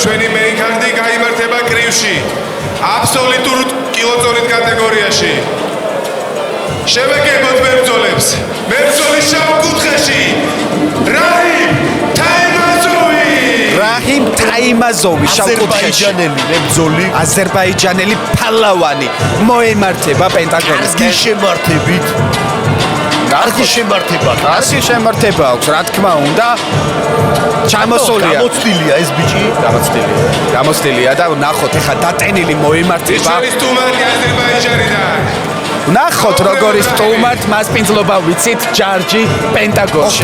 ჩვენი მეინკარდი გაიმართება კრივში. აბსოლუტურ კილოწონით კატეგორიაში. შევეკებოთ მებრძოლებს. მებრძოლის შავ კუთხეში რაჰიმ თაიმაზოვი შავ კუთხეში. მებრძოლი აზერბაიჯანელი ფალავანი მოემართება პენტაგონის. კარგი შემართება აქვს, რა თქმა უნდა. ჩამოსულია. გამოცდილია ეს ბიჭი. გამოცდილია და ნახოთ ეხა დატენილი მოემართება. ჩვენი სტუმარი აზერბაიჯანიდან. ნახოთ როგორ ის სტუმართ მას პინძლობა ვიცით ჯარჯი პენტაგონში.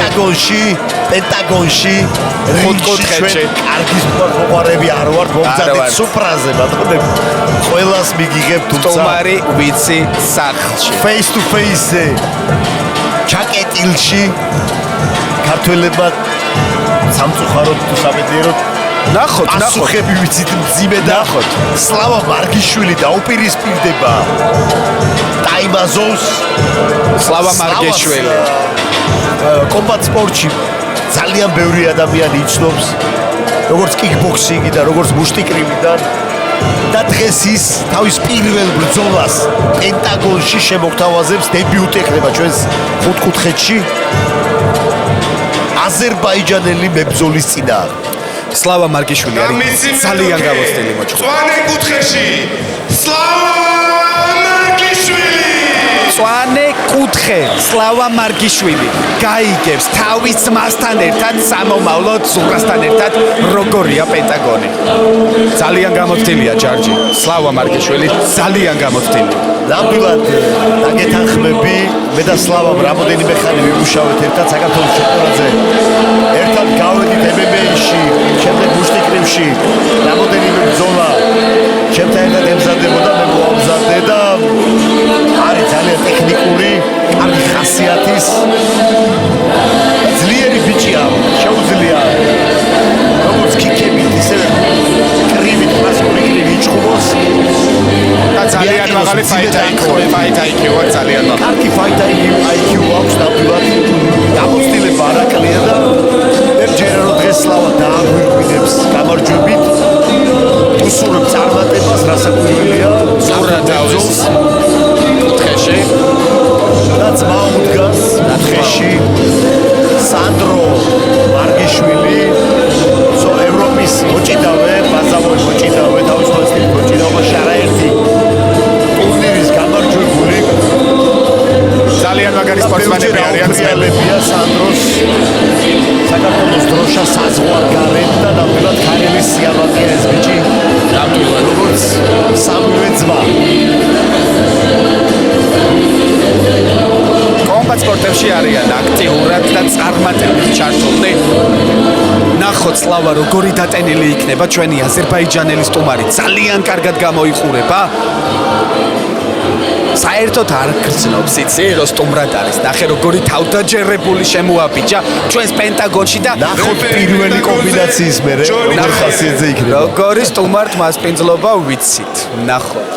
ხუთკუთხედში. კარგი მოყარები არ ვარ მომზადეთ სუფრაზე ბატონები. ყველას მიგიღებ თუმცა სტუმარი ვიცი სახლში. face to face-ზე. ჩაკეტილში ქართველებმა სამწუხაროდ თუ სამედიეროდ ნახოთ პასუხები ვიცით მძიმე და ნახოთ სლავა მარგიშვილი დაუპირისპირდება ტაიმაზოვს. სლავა მარგიშვილი კომბატ სპორტში ძალიან ბევრი ადამიანი იცნობს როგორც კიკბოქსინგი და როგორც მუშტიკრივიდან და დღეს ის თავის პირველ ბრძოლას პენტაგონში შემოგთავაზებს, დებიუტი ეხება ჩვენს ხუთკუთხედში აზერბაიჯანელი მებრძოლის წინააღმდეგ. სლავა მარგიშვილი არის ძალიან გამოცდილი მოჭრა. მწვანე კუთხეში სლავა მარგიშვილი. მწვანე კუთხე სლავა მარგიშვილი გაიგებს თავის ძმასთან ერთად სამომავლოდ ზურგასთან ერთად როგორია პენტაგონი. ძალიან გამოცდილია ჯარჯი. სლავა მარგიშვილი ძალიან გამოცდილი. ნამდვილად დაგეთანხმები, მე და სლავამ რამოდენიმე ხანი ვიმუშავეთ ერთად საქართველოს ჩემპიონატზე. ერთად გავედით MMA-ში, შემდეგ მუშტიკრივში. რამოდენიმე ბრძოლა ჩემთან ერთად ემზადებოდა, მე მომზადე და არის ძალიან ტექნიკური, კარგი ხასიათის ძლიერი ბიჭია, შეუძლია როგორც ქიქებით, ისე კრივით, კლასიკური კრივი იჭხუბოს. და ძალიან მაღალი ფაით IQ-ა ძალიან მაღალი. კარგი ფაით IQ აქვს ნამდვილად. გამოცდილება არ აკლია და მერჯერა რომ დღეს სლავა დააგვირგვინებს გამარჯვებით. უსურვებ წარმატებას, რასაკვირველია. ზურა დავის კუთხეში და ძმა უდგას კუთხეში. სანდრო მარგიშვილი ევროპის მოჭიდავე, ბაზავოი მოჭიდავე, თავისუფლად მოჭიდავებაში არაერთი ტურნირის გამარჯვებული. ძალიან მაგარი სპორტსმენები არიან წელებია სანდროს საქართველოს დროშა საზღვარ გარეთ და ნამდვილად ქარელის სიამაყეა ეს ბიჭი. ნამდვილად როგორც სამივე ძმა. კომბატ სპორტებში არიან აქტიურად და წარმატებით ჩართულნი. ნახოთ სლავა როგორი დატენილი იქნება ჩვენი აზერბაიჯანელი სტუმარი. ძალიან კარგად გამოიყურება. საერთოდ არ გრძნობს იცი რომ სტუმრად არის. ნახე როგორი თავდაჯერებული შემოაბიჯა ჩვენს პენტაგონში და ნახოთ პირველი კომბინაციის მერე როგორ ხასიათზე იქნება. როგორი სტუმართ მას პინძლობა ვიცით. ნახოთ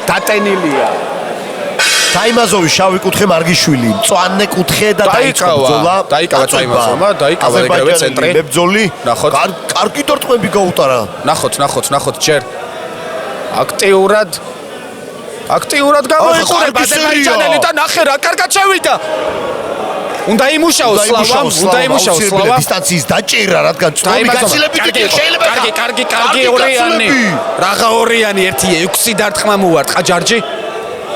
დატენილია. ტაიმაზოვი შავი კუთხე მარგიშვილი, მწვანე კუთხე და დაიკავა ტაიმაზოვმა, დაიკავა ეგრევე ცენტრი. მებრძოლი. ნახოთ. კარგი დარტყმები გაუტარა. ნახოთ ჯერ აქტიურად გამოიყურება აზერბაიჯანელი და ნახე რა კარგად შევიდა. უნდა იმუშაოს სლავა. დისტანციის დაჭერა, რადგან წვომი გაცილებითი შეიძლება. კარგი ორიანი. რაღა ორიანი 1-6 დარტყმა მოარტყა ჯარჯი.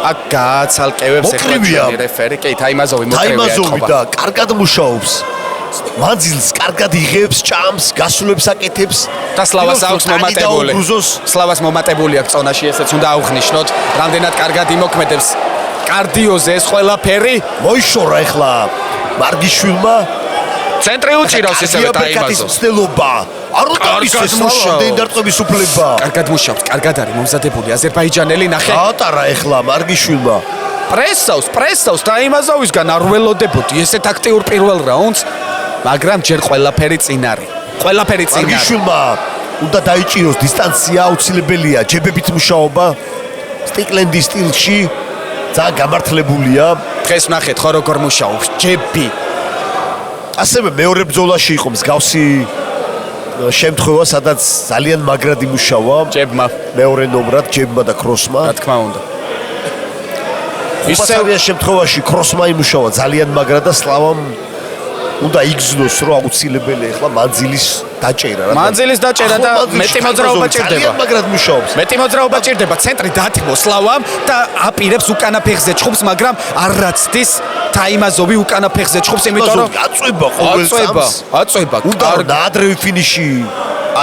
აქ გააცალკევებს ეხლა რეფერი, კი ტაიმაზოვი და კარგად მუშაობს. მანძილს კარგად იღებს, ჭამს, გასულებს აკეთებს და სლავას აქვს მომატებული. სლავას მომატებული აქვს წონაში, ესეც უნდა აღვნიშნოთ. რამდენად კარგად იმოქმედებს კარდიოზე ეს ყველაფერი. მოიშორა ეხლა მარგიშვილმა ცენტრი უჭირავს ისევე ტაიმაზოვს. არ უნდა ისე დარტყმების უფლება. კარგად მუშაობს, კარგად არის მომზადებული აზერბაიჯანელი ნახე. ატარა ეხლა მარგიშვილმა. პრესავს ტაიმაზოვისგან არ ველოდებოდი ესეთ აქტიურ პირველ რაუნდს, მაგრამ ჯერ ყველაფერი წინ არის. მარგიშვილმა უნდა დაიჭიროს დისტანცია, აუცილებელია ჯებებით მუშაობა სტიკლენდის სტილში. ძალიან გამართლებულია. დღეს ვნახეთ ხო როგორ მუშაობს ჯები. ასევე მეორე ბრძოლაში იყო მსგავსი შემთხვევა, სადაც ძალიან მაგრად იმუშავა ჯებმა, მეორე ნომრად ჯებმა და ქროსმა. რა თქმა უნდა. ისევ შემთხვევაში ქროსმა იმუშავა ძალიან მაგრად და სლავამ უნდა იგზნოს, რომ აუცილებელი ახლა მანძილის დაჭერა. მანძილის დაჭერა და მეტი მოძრაობა ჭირდება. ძალიან მაგრად მუშაობს. მეტი მოძრაობა ჭირდება, ცენტრი დათმო სლავამ და აპირებს უკანა ფეხზე ჩხუბს, მაგრამ არ რაცდის თაიმაზოვი უკანა ფეხზე ჩხუბს, იმიტომ რომ აწובה ყოველ წამს. აწובה. უნდა ნაადრევი ფინიში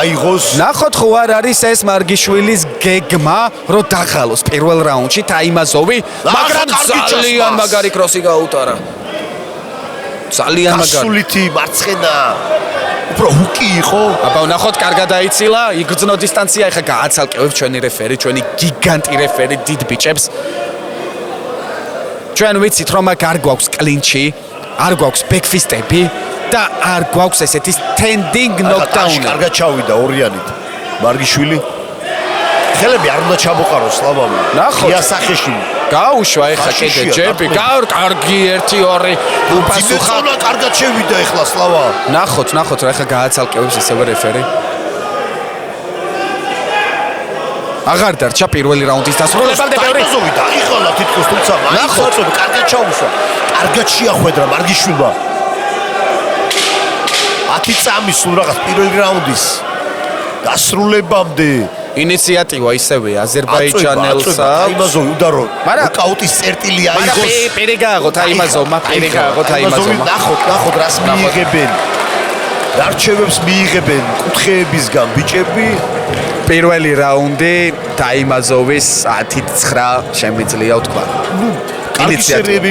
აიღოს. ნახოთ ხო არ არის ეს მარგიშვილის გეგმა, რომ დაღალოს პირველ რაუნდში თაიმაზოვი, მაგრამ ძალიან მაგარი კროსი გაუტარა. ძალიან მაგარი. გასულითი მარცხენა უფრო ჰუკი იყო. აბა ნახოთ, კარგად დაიცილა, იგრძნო დისტანცია, ეხა გააცალკევებს ჩვენი რეფერი, ჩვენი გიგანტი რეფერი დიდ ბიჭებს. ჩვენ ვიცით რომ აქ არ გვაქვს კლინჩი, არ გვაქვს ბექფისტები და არ გვაქვს ესეთი standing knockdown. კარგად ჩავიდა ორიანით. მარგიშვილი ხელები არ უნდა ჩამოყაროს სლავამ. ნახოთ. იასახეში გაუშვა ეხა კიდე ჯები, კარგი 1-2 უპასუხა. ძიძონა კარგად შევიდა ეხლა სლავა. ნახოთ რა ეხა გააცალკევებს ისევე რეფერი. აღარ დარჩა პირველი რაუნდის დასრულებამდე ბევრი. ტაიმაზოვი დაიხალა თითქოს, თუმცა ნახოთ, კარგად ჩაუშვა. კარგად შეახვედრა მარგიშვილმა. 10 წამი სულ რაღაც პირველი რაუნდის დასრულებამდე ინიციატივა ისევე აზერბაიჯანელსა. ტაიმაზოვი უნდა რომ ნოკაუტის წერტილი აიღოს. პირი გააღო თაიმაზოვმა, პირი გააღო თაიმაზოვმა. ნახოთ რას მიიღებენ. დარჩევებს მიიღებენ კუთხეებისგან ბიჭები. პირველი რაუნდი თაიმაზოვის 10-9 შემიძლია ვთქვა.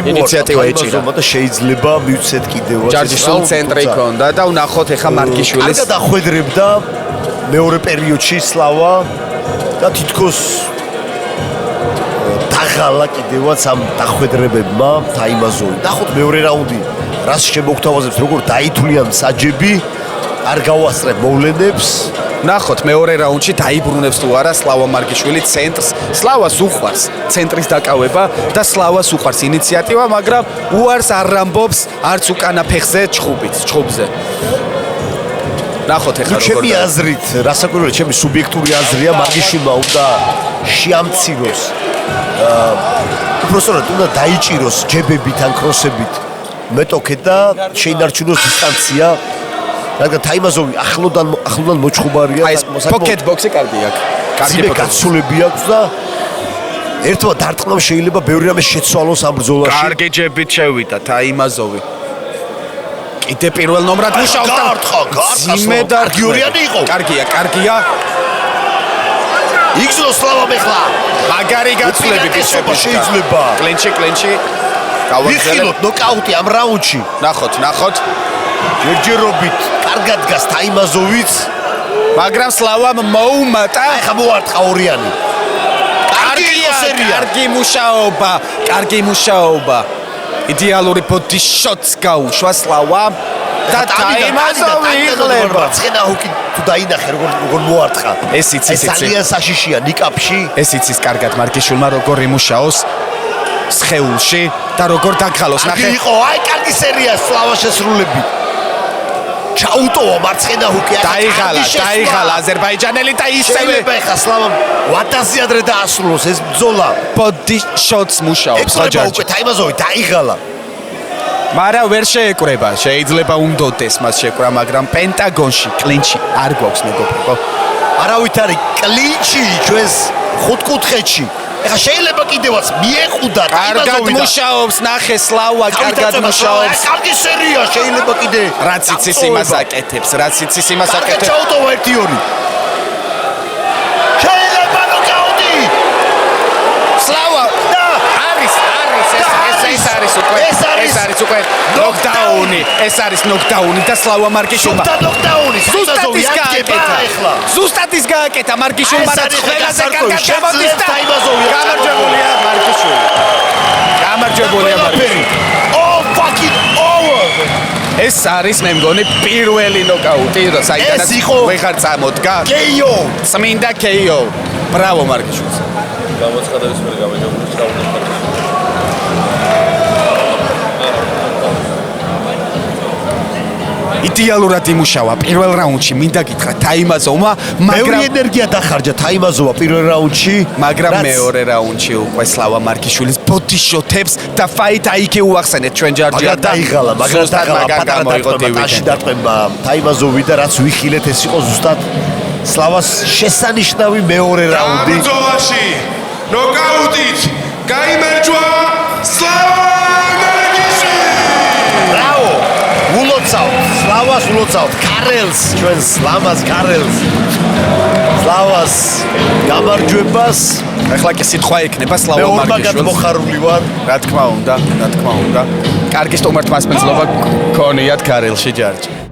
ინიციატივა ეჭირა და შეიძლება მივცეთ კიდევაც. ჯარჯი სულ ცენტრი ქონდა და ვნახოთ ეხა მარკიშვილის. კარგად ახვედრებდა მეორე პერიოდში სლავა და თითქოს დაღალა კიდევაც ამ დახვედრებებმა თაიმაზოვი. ნახოთ მეორე რაუნდი რას შემოგთავაზებს, როგორ დაითვლიან საჯები, არ გავასწრებ მოვლენებს. ნახოთ მეორე რაუნდში დაიბრუნებს თუ არა სლავა მარგიშვილი ცენტრს. სლავას უყვარს ცენტრის დაკავება და სლავას უყვარს ინიციატივა, მაგრამ უარს არ რამბობს არც უკანა ფეხზე ჩხუბზე. ნახოთ ეხლა როგორ ჩემი აზრით, რასაკვირველია, ჩემი სუბიექტური აზრია, მარგიშვილმა უნდა შეამციროს. უბრალოდ უნდა დაიჭიროს ჯებებით ან კროსებით მეტოქე და შეინარჩუნოს დისტანცია. რადგან თაიმაზოვი ახლოდან მოჩხუბარია. აი ეს პოკეტ ბოქსი კარგი აქვს. კარგი გაცულები აქვს და ერთმა დარტყმამ შეიძლება ბევრი რამე შეცვალოს ამ ბრძოლაში. კარგი ჯებით შევიდა თაიმაზოვი. კიდე პირველ ნომრად მუშაობს და ძიმე და გიორიანი იყო. კარგია. იგზნო სლავამ ეხლა. მაგარი გაცვლები შეიძლება. კლინჩი. ვიხილოთ ნოკაუტი ამ რაუნდში. ნახოთ. ჯერჯერობით კარგად გას თაიმაზოვიც, მაგრამ სლავამ მოუმატა. ეხა მოარტყა ორიანი. კარგი მუშაობა. იდეალური ბოდი შოტს გაუშვა სლავამ და თაიმაზოვი იღლება. ცხენა ჰუკი თუ დაინახე როგორ მოარტყა. ეს ძალიან საშიშია ნიკაპში. ეს იცის კარგად მარგიშვილმა როგორ იმუშაოს სხეულში და როგორ დაგხალოს. ნახე. იყო, აი კარგი სერია სლავა შესრულებით. ჩაუტოვა მარცხენა ჰუკი. დაიღალა აზერბაიჯანელი და ისევე შეიძლება ეხა სლავამ ვატასი ადრე დაასრულოს ეს ბრძოლა. ბოდი შოტს მუშაობს ჯარჯი. თაიმაზოვი დაიღალა. მაგრამ ვერ შეეკრება, შეიძლება უნდოდეს მას შეკრა, მაგრამ პენტაგონში კლინჩი არ გვაქვს მეგობრებო. არავით არის კლინჩი ჩვენს ხუთკუთხედში. ეხა შეიძლება კიდევაც მიეყუდა კარგად მუშაობს, ნახე სლავა კარგად მუშაობს. კარგი სერია შეიძლება კიდე. რაც იცის იმას აკეთებს. კარგად ჩაუტოვა 1-2. შეიძლება ნოკაუტი. სლავა და არის ეს არის უკვე ნოკდაუნი. ეს არის ნოკდაუნი და სლავა მარგიშვილმა. ზუსტად ის გააკეთა მარგიშვილმა, რაც ყველაზე კარგად გამოდის და გამარჯვებულია მარგიშვილი. ეს არის მე მგონი პირველი ნოკაუტი, საიდანაც ვეღარ წამოდგა. KO. წმინდა KO. ბრავო მარგიშვილს. გამოცხადების მერე გამარჯვებული. იდეალურად იმუშავა პირველ რაუნდში, მინდა გითხრა თაიმაზოვმა, მეორე მაგრამ ენერგია დახარჯა თაიმაზოვა პირველ რაუნდში, მაგრამ რაც მეორე რაუნდში უკვე სლავა მარკიშვილის ბოდიშოთებს და ფაით აიქე უახსენეთ ჩვენ ჯარჯია მაგრამ დაიღალა, მაგრამ დაიღალა პატარა დარტყმა, ტაში დარტყმა თაიმაზოვი და რაც ვიხილეთ ეს იყო ზუსტად სლავას შესანიშნავი მეორე რაუნდი. ამ ბრძოლაში ნოკაუტით გაიმარჯვა სლავა მარკიშვილი. ბრავო! ულოცავთ, სლავას ულოცავთ, კარელს, ჩვენ სლავას კარელს. სლავას გამარჯვებას ახლა კი სიტყვა ექნება მე სლავა ორმაგად მარკიშვილს. მოხარული ვარ. რა თქმა უნდა. კარგი სტუმართმასპინძლობა ქონიათ კარელში ჯარჯი.